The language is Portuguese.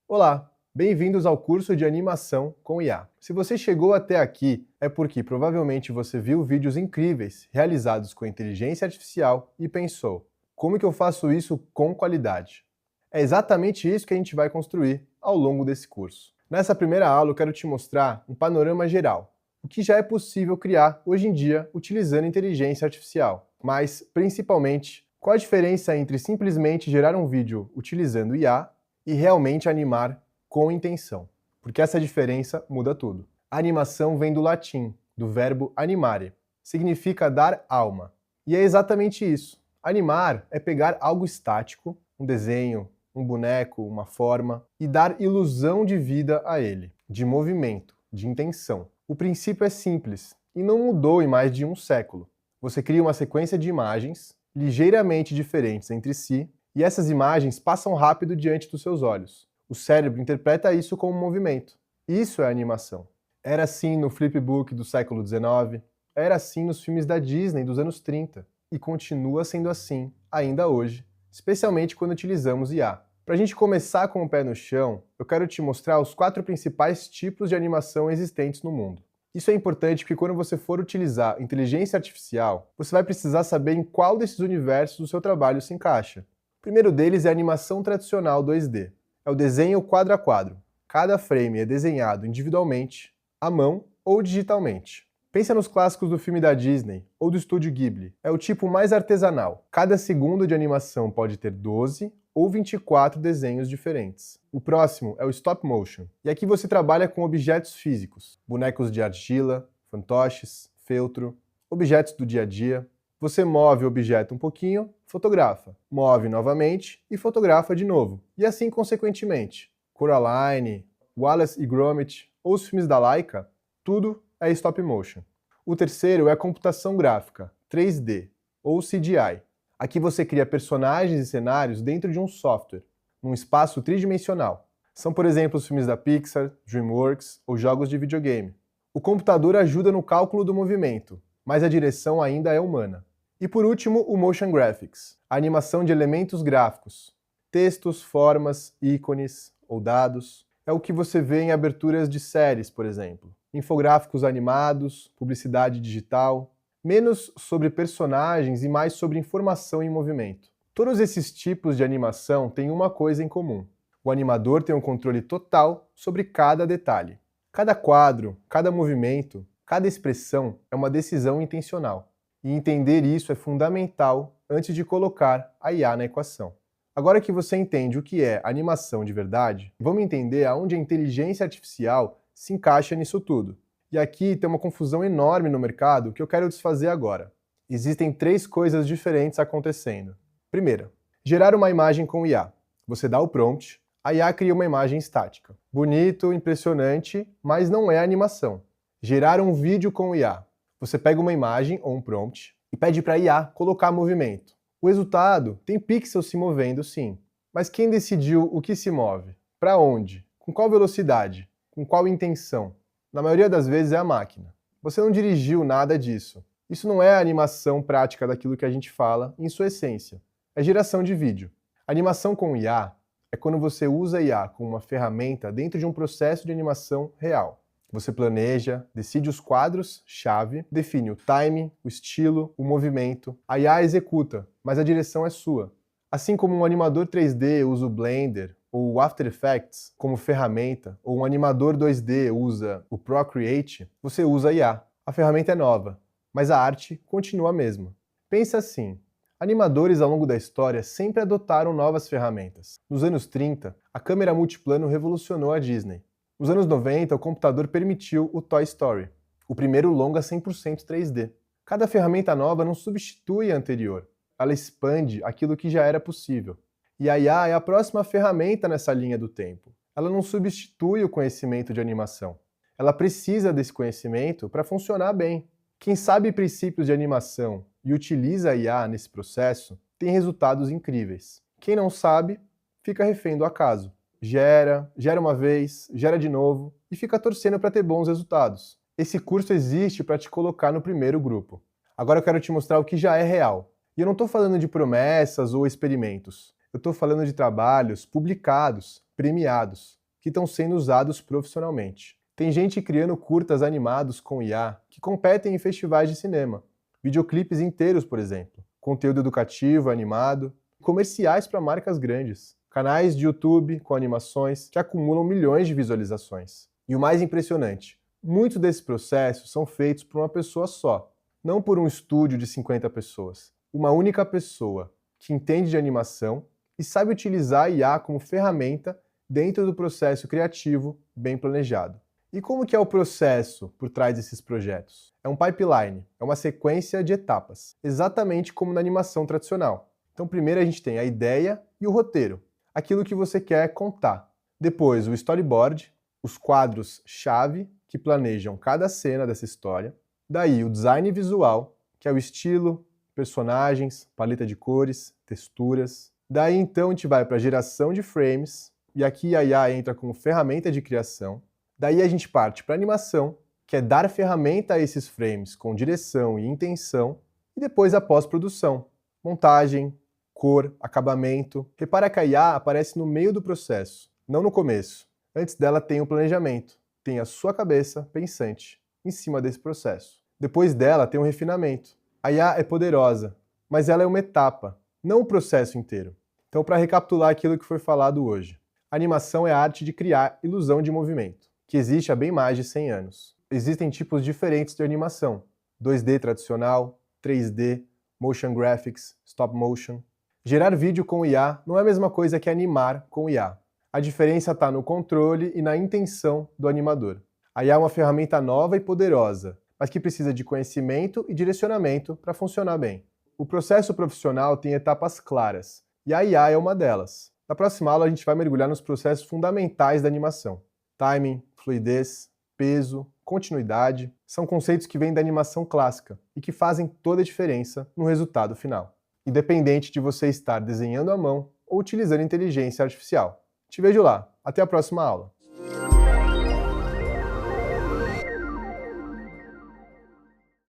Olá, bem-vindos ao curso de animação com IA. Se você chegou até aqui, é porque provavelmente você viu vídeos incríveis realizados com inteligência artificial e pensou: como que eu faço isso com qualidade? É exatamente isso que a gente vai construir ao longo desse curso. Nessa primeira aula eu quero te mostrar um panorama geral, o que já é possível criar hoje em dia utilizando inteligência artificial, mas principalmente qual a diferença entre simplesmente gerar um vídeo utilizando IA e realmente animar com intenção, porque essa diferença muda tudo. A animação vem do latim, do verbo animare, significa dar alma. E é exatamente isso. Animar é pegar algo estático, um desenho, um boneco, uma forma, e dar ilusão de vida a ele, de movimento, de intenção. O princípio é simples e não mudou em mais de um século. Você cria uma sequência de imagens ligeiramente diferentes entre si, e essas imagens passam rápido diante dos seus olhos. O cérebro interpreta isso como movimento. Isso é animação. Era assim no flipbook do século XIX, era assim nos filmes da Disney dos anos 30, e continua sendo assim ainda hoje, especialmente quando utilizamos IA. Para a gente começar com o pé no chão, eu quero te mostrar os 4 principais tipos de animação existentes no mundo. Isso é importante porque quando você for utilizar inteligência artificial, você vai precisar saber em qual desses universos o seu trabalho se encaixa. O primeiro deles é a animação tradicional 2D. É o desenho quadro a quadro. Cada frame é desenhado individualmente, à mão ou digitalmente. Pensa nos clássicos do filme da Disney ou do estúdio Ghibli. É o tipo mais artesanal. Cada segundo de animação pode ter 12 ou 24 desenhos diferentes. O próximo é o stop motion. E aqui você trabalha com objetos físicos, bonecos de argila, fantoches, feltro, objetos do dia a dia. Você move o objeto um pouquinho, fotografa, move novamente e fotografa de novo. E assim consequentemente. Coraline, Wallace e Gromit ou os filmes da Laika, tudo é stop motion. O terceiro é a computação gráfica, 3D, ou CGI. Aqui você cria personagens e cenários dentro de um software, num espaço tridimensional. São, por exemplo, os filmes da Pixar, DreamWorks ou jogos de videogame. O computador ajuda no cálculo do movimento, mas a direção ainda é humana. E por último, o Motion Graphics, a animação de elementos gráficos, textos, formas, ícones ou dados. É o que você vê em aberturas de séries, por exemplo. Infográficos animados, publicidade digital, menos sobre personagens e mais sobre informação em movimento. Todos esses tipos de animação têm uma coisa em comum. O animador tem um controle total sobre cada detalhe. Cada quadro, cada movimento, cada expressão é uma decisão intencional. E entender isso é fundamental antes de colocar a IA na equação. Agora que você entende o que é animação de verdade, vamos entender aonde a inteligência artificial se encaixa nisso tudo. E aqui tem uma confusão enorme no mercado que eu quero desfazer agora. Existem 3 coisas diferentes acontecendo. Primeira, gerar uma imagem com IA. Você dá o prompt, a IA cria uma imagem estática. Bonito, impressionante, mas não é animação. Gerar um vídeo com IA. Você pega uma imagem ou um prompt e pede para a IA colocar movimento. O resultado tem pixels se movendo, sim. Mas quem decidiu o que se move? Para onde? Com qual velocidade? Com qual intenção? Na maioria das vezes é a máquina. Você não dirigiu nada disso. Isso não é a animação prática daquilo que a gente fala em sua essência. É geração de vídeo. Animação com IA é quando você usa IA como uma ferramenta dentro de um processo de animação real. Você planeja, decide os quadros-chave, define o timing, o estilo, o movimento. A IA executa, mas a direção é sua. Assim como um animador 3D usa o Blender ou o After Effects como ferramenta, ou um animador 2D usa o Procreate, você usa a IA. A ferramenta é nova, mas a arte continua a mesma. Pensa assim, animadores ao longo da história sempre adotaram novas ferramentas. Nos anos 30, a câmera multiplano revolucionou a Disney. Nos anos 90, o computador permitiu o Toy Story, o primeiro longa 100% 3D. Cada ferramenta nova não substitui a anterior, ela expande aquilo que já era possível. E a IA é a próxima ferramenta nessa linha do tempo. Ela não substitui o conhecimento de animação. Ela precisa desse conhecimento para funcionar bem. Quem sabe princípios de animação e utiliza a IA nesse processo tem resultados incríveis. Quem não sabe, fica refém do acaso. Gera uma vez, gera de novo e fica torcendo para ter bons resultados. Esse curso existe para te colocar no primeiro grupo. Agora eu quero te mostrar o que já é real. E eu não estou falando de promessas ou experimentos. Eu estou falando de trabalhos publicados, premiados, que estão sendo usados profissionalmente. Tem gente criando curtas animados com IA que competem em festivais de cinema, videoclipes inteiros, por exemplo, conteúdo educativo, animado, comerciais para marcas grandes, canais de YouTube com animações que acumulam milhões de visualizações. E o mais impressionante, muitos desses processos são feitos por uma pessoa só, não por um estúdio de 50 pessoas. Uma única pessoa que entende de animação e sabe utilizar a IA como ferramenta dentro do processo criativo bem planejado. E como que é o processo por trás desses projetos? É um pipeline, é uma sequência de etapas, exatamente como na animação tradicional. Então primeiro a gente tem a ideia e o roteiro, aquilo que você quer contar. Depois o storyboard, os quadros-chave que planejam cada cena dessa história. Daí o design visual, que é o estilo, personagens, paleta de cores, texturas. Daí então a gente vai para a geração de frames, e aqui a IA entra como ferramenta de criação. Daí a gente parte para a animação, que é dar ferramenta a esses frames com direção e intenção, e depois a pós-produção, montagem, cor, acabamento. Repara que a IA aparece no meio do processo, não no começo. Antes dela tem o planejamento, tem a sua cabeça pensante em cima desse processo. Depois dela tem um refinamento. A IA é poderosa, mas ela é uma etapa, não o processo inteiro. Então, para recapitular aquilo que foi falado hoje, a animação é a arte de criar ilusão de movimento, que existe há bem mais de 100 anos. Existem tipos diferentes de animação: 2D tradicional, 3D, motion graphics, stop motion. Gerar vídeo com IA não é a mesma coisa que animar com IA. A diferença está no controle e na intenção do animador. A IA é uma ferramenta nova e poderosa, mas que precisa de conhecimento e direcionamento para funcionar bem. O processo profissional tem etapas claras, e a IA é uma delas. Na próxima aula a gente vai mergulhar nos processos fundamentais da animação. Timing, fluidez, peso, continuidade, são conceitos que vêm da animação clássica e que fazem toda a diferença no resultado final, independente de você estar desenhando à mão ou utilizando inteligência artificial. Te vejo lá. Até a próxima aula.